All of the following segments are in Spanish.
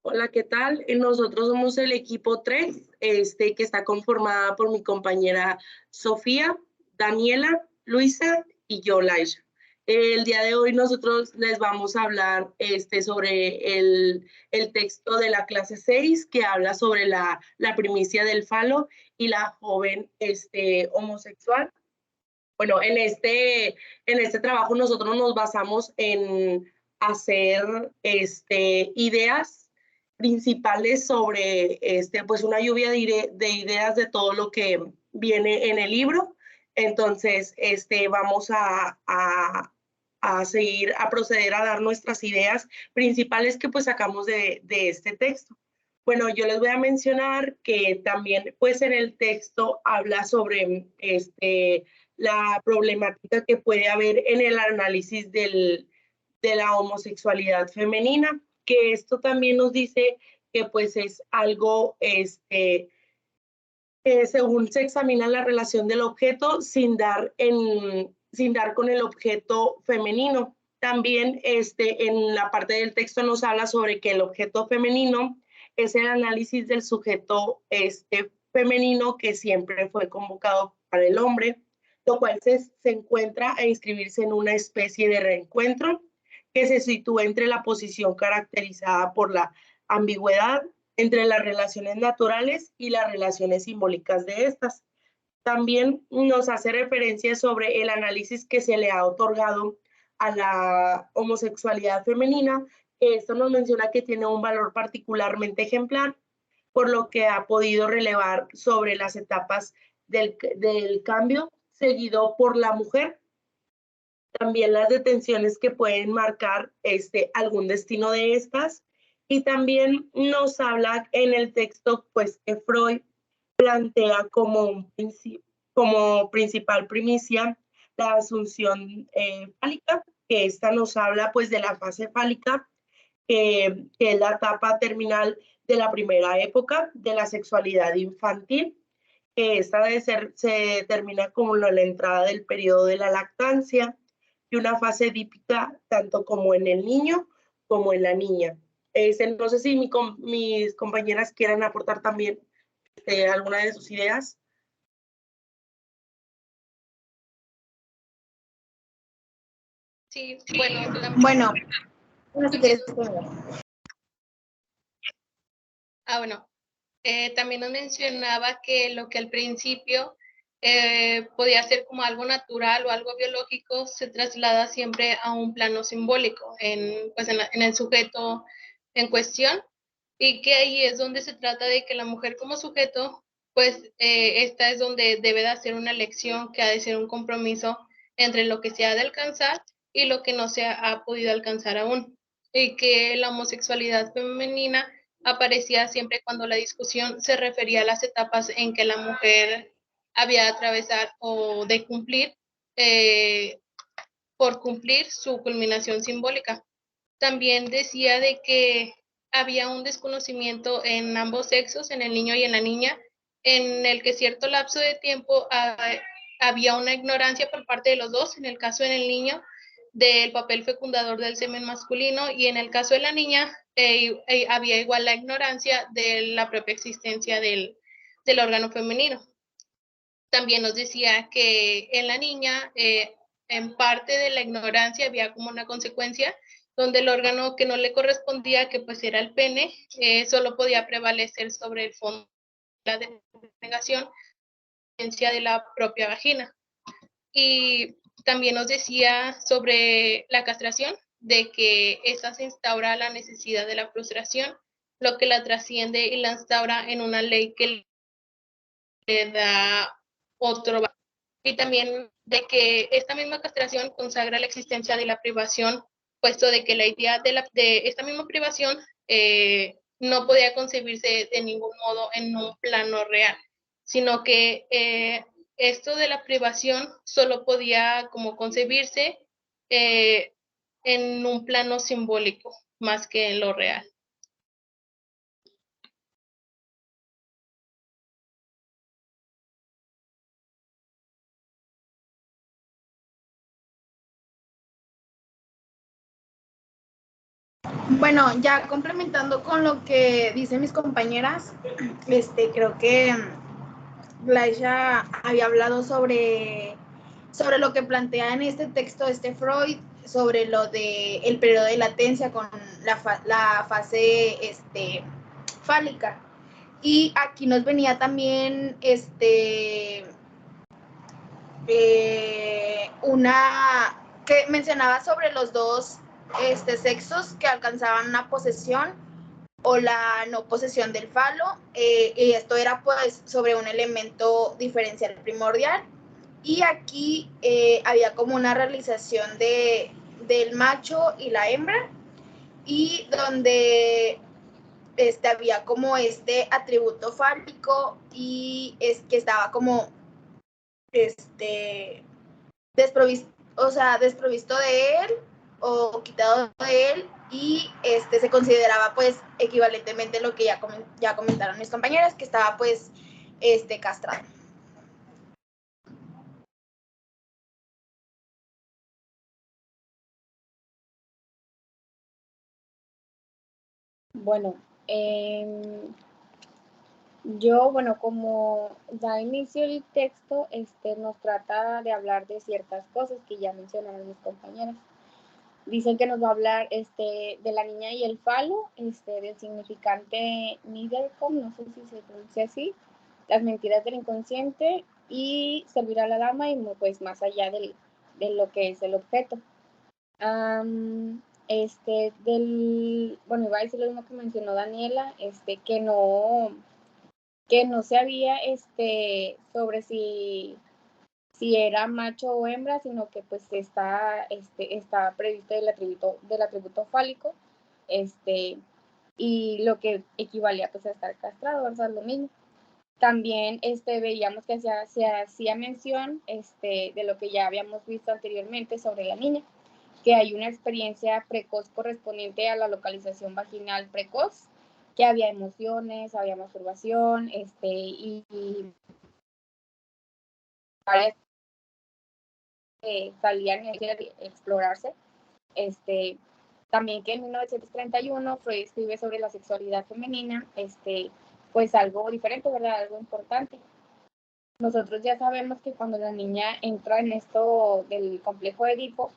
Hola, ¿qué tal? Nosotros somos el equipo 3, que está conformada por mi compañera Sofía, Daniela, Luisa y yo, Laisha. El día de hoy nosotros les vamos a hablar sobre el texto de la clase 6 que habla sobre la primicia del falo y la joven homosexual. Bueno, en este trabajo nosotros nos basamos en hacer ideas principales sobre pues una lluvia de ideas de todo lo que viene en el libro. Entonces, vamos a seguir, a proceder a dar nuestras ideas principales que pues sacamos de este texto. Bueno, yo les voy a mencionar que también pues en el texto habla sobre la problemática que puede haber en el análisis de la homosexualidad femenina, que esto también nos dice que pues es algo, según se examina la relación del objeto sin dar con el objeto femenino. También en la parte del texto nos habla sobre que el objeto femenino es el análisis del sujeto femenino que siempre fue convocado para el hombre, lo cual se encuentra a inscribirse en una especie de reencuentro que se sitúa entre la posición caracterizada por la ambigüedad entre las relaciones naturales y las relaciones simbólicas de estas. También nos hace referencia sobre el análisis que se le ha otorgado a la homosexualidad femenina, que esto nos menciona que tiene un valor particularmente ejemplar, por lo que ha podido relevar sobre las etapas del cambio seguido por la mujer, también las detenciones que pueden marcar algún destino de estas. Y también nos habla en el texto pues que Freud plantea como principal primicia la asunción fálica, que esta nos habla pues de la fase fálica, que es la etapa terminal de la primera época de la sexualidad infantil, que esta se determina como la entrada del periodo de la lactancia y una fase dípica tanto como en el niño como en la niña. No sé si mis compañeras quieran aportar también alguna de sus ideas. Sí, bueno, Bueno, si quieres. bueno, también nos mencionaba que lo que al principio podía ser como algo natural o algo biológico se traslada siempre a un plano simbólico pues en el sujeto en cuestión, y que ahí es donde se trata de que la mujer como sujeto, pues esta es donde debe de hacer una elección que ha de ser un compromiso entre lo que se ha de alcanzar y lo que no se ha podido alcanzar aún, y que la homosexualidad femenina aparecía siempre cuando la discusión se refería a las etapas en que la mujer había de atravesar o de cumplir, por cumplir su culminación simbólica. También decía de que había un desconocimiento en ambos sexos, en el niño y en la niña, en el que cierto lapso de tiempo había una ignorancia por parte de los dos, en el caso del niño, del papel fecundador del semen masculino, y en el caso de la niña había igual la ignorancia de la propia existencia del órgano femenino. También nos decía que en la niña, en parte de la ignorancia, había como una consecuencia donde el órgano que no le correspondía, que pues era el pene, solo podía prevalecer sobre el fondo de la negación de la propia vagina. Y también nos decía sobre la castración, de que esta se instaura la necesidad de la frustración, lo que la trasciende y la instaura en una ley que le da otro valor. Y también de que esta misma castración consagra la existencia de la privación, puesto de que la idea de esta misma privación no podía concebirse de ningún modo en un plano real, sino que esto de la privación solo podía como concebirse en un plano simbólico más que en lo real. Bueno, ya complementando con lo que dicen mis compañeras, creo que Glaisha había hablado sobre lo que plantea en este texto Freud, sobre lo de el periodo de latencia con la fase fálica. Y aquí nos venía también una que mencionaba sobre los dos sexos que alcanzaban una posesión o la no posesión del falo, y esto era pues sobre un elemento diferencial primordial, y aquí había como una realización del macho y la hembra, y donde había como atributo fálico, y es que estaba como desprovisto de él o quitado de él, y se consideraba pues equivalentemente lo que ya comentaron mis compañeras, que estaba pues castrado. Bueno, yo, como da inicio el texto, nos trata de hablar de ciertas cosas que ya mencionaron mis compañeras. Dicen que nos va a hablar de la niña y el falo, del significante Niederkom, no sé si se pronuncia así, las mentiras del inconsciente y servir a la dama, y pues más allá de lo que es el objeto. Bueno, iba a decir lo mismo que mencionó Daniela, que no sabía sobre si era macho o hembra, sino que pues está previsto el atributo fálico, y lo que equivalía pues a estar castrado, ¿verdad? Lo mismo. También veíamos que se hacía mención de lo que ya habíamos visto anteriormente sobre la niña, que hay una experiencia precoz correspondiente a la localización vaginal precoz, que había emociones, había masturbación, y varias salían a explorarse. También que en 1931 Freud escribe sobre la sexualidad femenina, pues algo diferente, ¿verdad? Algo importante. Nosotros ya sabemos que cuando la niña entra en esto del complejo de Edipo,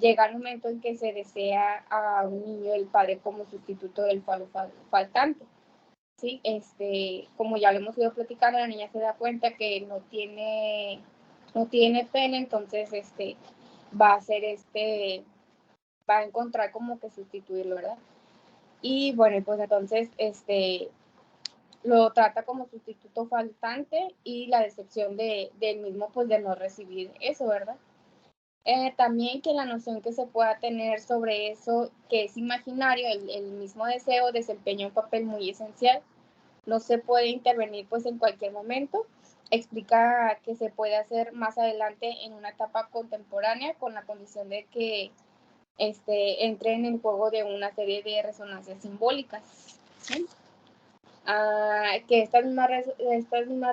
llega el momento en que se desea a un niño el padre como sustituto del falo faltante. ¿Sí? Como ya lo hemos ido platicando, la niña se da cuenta que no tiene pene, entonces va a ser va a encontrar como que sustituirlo, ¿verdad? Y bueno, pues entonces lo trata como sustituto faltante, y la decepción del mismo pues de no recibir eso, ¿verdad? También que la noción que se pueda tener sobre eso, que es imaginario, el mismo deseo desempeña un papel muy esencial. No se puede intervenir pues en cualquier momento. Explica que se puede hacer más adelante en una etapa contemporánea, con la condición de que entre en el juego de una serie de resonancias simbólicas, ¿sí? Que estas mismas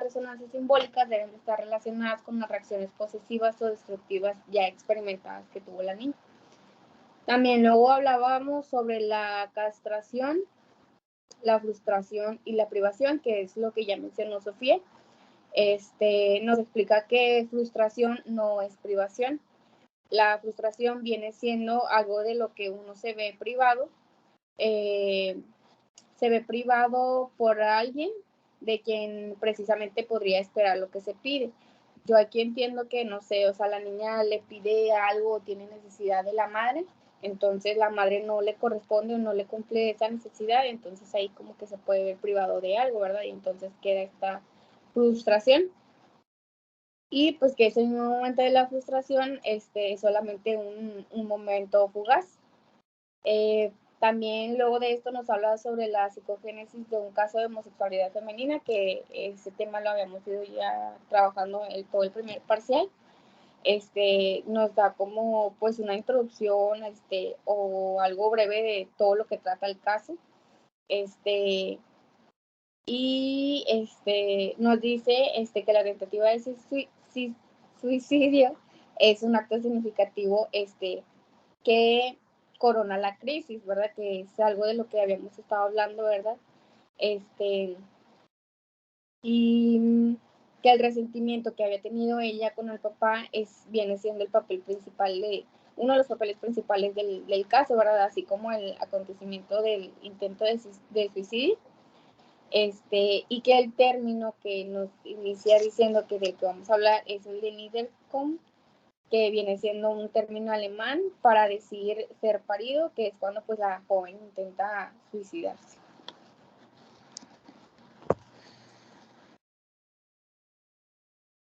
resonancias simbólicas deben de estar relacionadas con las reacciones posesivas o destructivas ya experimentadas que tuvo la niña. También luego hablábamos sobre la castración, la frustración y la privación, que es lo que ya mencionó Sofía. Nos explica que frustración no es privación. La frustración viene siendo algo de lo que uno se ve privado. Se ve privado por alguien de quien precisamente podría esperar lo que se pide. Yo aquí entiendo que, no sé, o sea, la niña le pide algo, tiene necesidad de la madre, entonces la madre no le corresponde o no le cumple esa necesidad, entonces ahí como que se puede ver privado de algo, ¿verdad? Y entonces queda esta frustración. Y pues que ese mismo momento de la frustración es solamente un momento fugaz. También luego de esto nos habla sobre la psicogénesis de un caso de homosexualidad femenina, que ese tema lo habíamos ido ya trabajando todo el primer parcial. Nos da como pues una introducción o algo breve de todo lo que trata el caso. Y nos dice que la tentativa de suicidio es un acto significativo que corona la crisis, ¿verdad? Que es algo de lo que habíamos estado hablando, ¿verdad? Y que el resentimiento que había tenido ella con el papá viene siendo el papel principal uno de los papeles principales del caso, ¿verdad? Así como el acontecimiento del intento de suicidio. Y que el término que nos inicia diciendo que del que vamos a hablar es el de Niederkomm, que viene siendo un término alemán para decir ser parido, que es cuando pues la joven intenta suicidarse.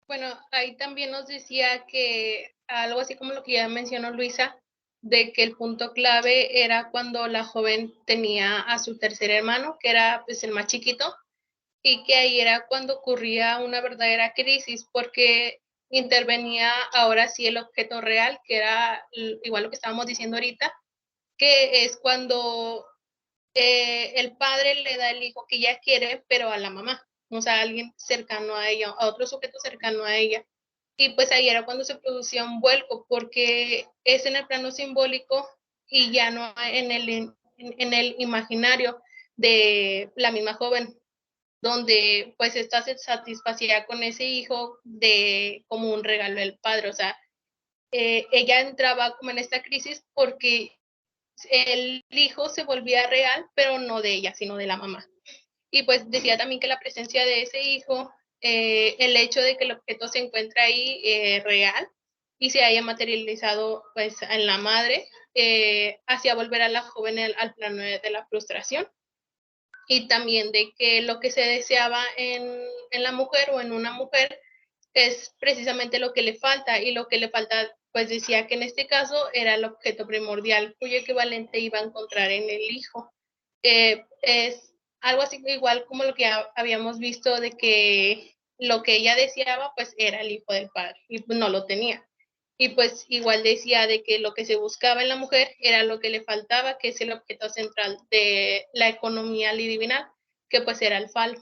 Bueno, ahí también nos decía que algo así como lo que ya mencionó Luisa, de que el punto clave era cuando la joven tenía a su tercer hermano, que era pues el más chiquito, y que ahí era cuando ocurría una verdadera crisis, porque intervenía ahora sí el objeto real, que era igual lo que estábamos diciendo ahorita, que es cuando el padre le da el hijo que ella quiere, pero a la mamá, o sea, a alguien cercano a ella, a otro sujeto cercano a ella. Y pues ahí era cuando se producía un vuelco, porque es en el plano simbólico y ya no en el imaginario de la misma joven, donde pues esta se satisfacía con ese hijo como un regalo del padre. O sea, ella entraba como en esta crisis porque el hijo se volvía real, pero no de ella, sino de la mamá. Y pues decía también que la presencia de ese hijo, el hecho de que el objeto se encuentra ahí real y se haya materializado pues en la madre, hacía volver a la joven al plano de la frustración, y también de que lo que se deseaba en la mujer o en una mujer es precisamente lo que le falta, y lo que le falta, pues decía que en este caso era el objeto primordial, cuyo equivalente iba a encontrar en el hijo. Es algo así igual como lo que habíamos visto, de que lo que ella deseaba pues era el hijo del padre y pues no lo tenía. Y pues igual decía de que lo que se buscaba en la mujer era lo que le faltaba, que es el objeto central de la economía lidivinal, que pues era el falo.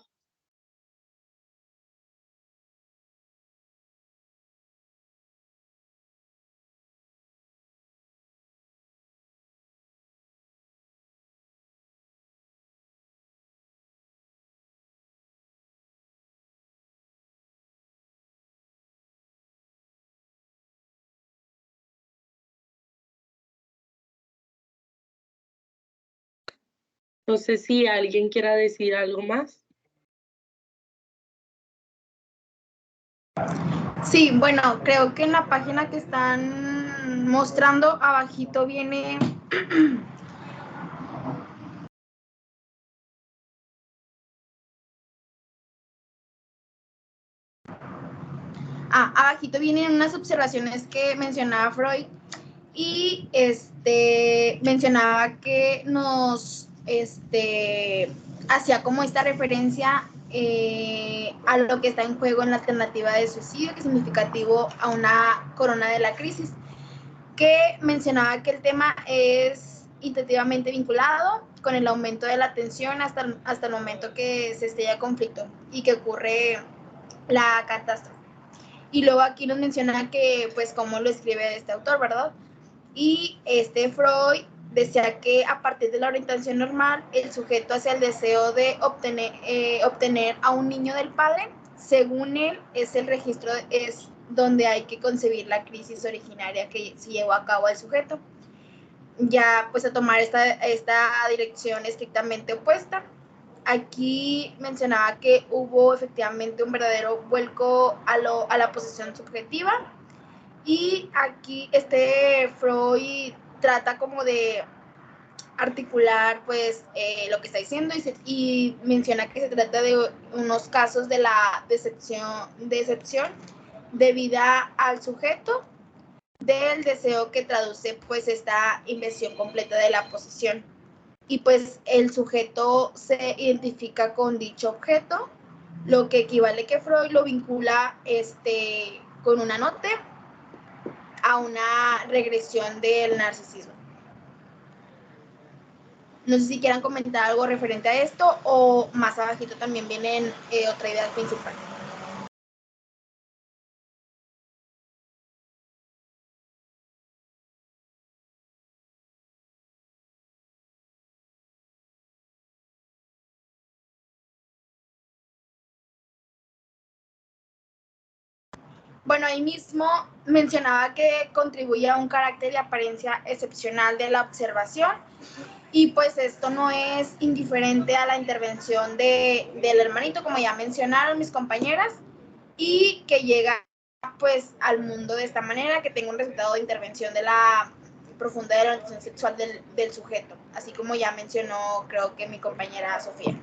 No sé si alguien quiera decir algo más. Sí, bueno, creo que en la página que están mostrando abajito viene abajito vienen unas observaciones que mencionaba Freud, y mencionaba que nos hacía como esta referencia a lo que está en juego en la alternativa de suicidio, que es significativo a una corona de la crisis, que mencionaba que el tema es intuitivamente vinculado con el aumento de la tensión hasta el momento que se estalla conflicto y que ocurre la catástrofe. Y luego aquí nos menciona que, pues, cómo lo escribe este autor, ¿verdad? Y Freud decía que a partir de la orientación normal, el sujeto hacia el deseo de obtener a un niño del padre, según él, es el registro, es donde hay que concebir la crisis originaria que se llevó a cabo el sujeto. Ya, pues, a tomar esta dirección estrictamente opuesta. Aquí mencionaba que hubo efectivamente un verdadero vuelco a la posesión subjetiva, y aquí Freud trata como de articular pues lo que está diciendo, y menciona que se trata de unos casos de la decepción debida al sujeto del deseo que traduce pues esta inversión completa de la posesión. Y pues el sujeto se identifica con dicho objeto, lo que equivale que Freud lo vincula con una nota a una regresión del narcisismo. No sé si quieran comentar algo referente a esto, o más abajito también vienen otra idea principal. Bueno, ahí mismo mencionaba que contribuye a un carácter y apariencia excepcional de la observación, y pues esto no es indiferente a la intervención del hermanito, como ya mencionaron mis compañeras, y que llega pues al mundo de esta manera, que tenga un resultado de intervención de la profunda de la orientación sexual del sujeto, así como ya mencionó creo que mi compañera Sofía.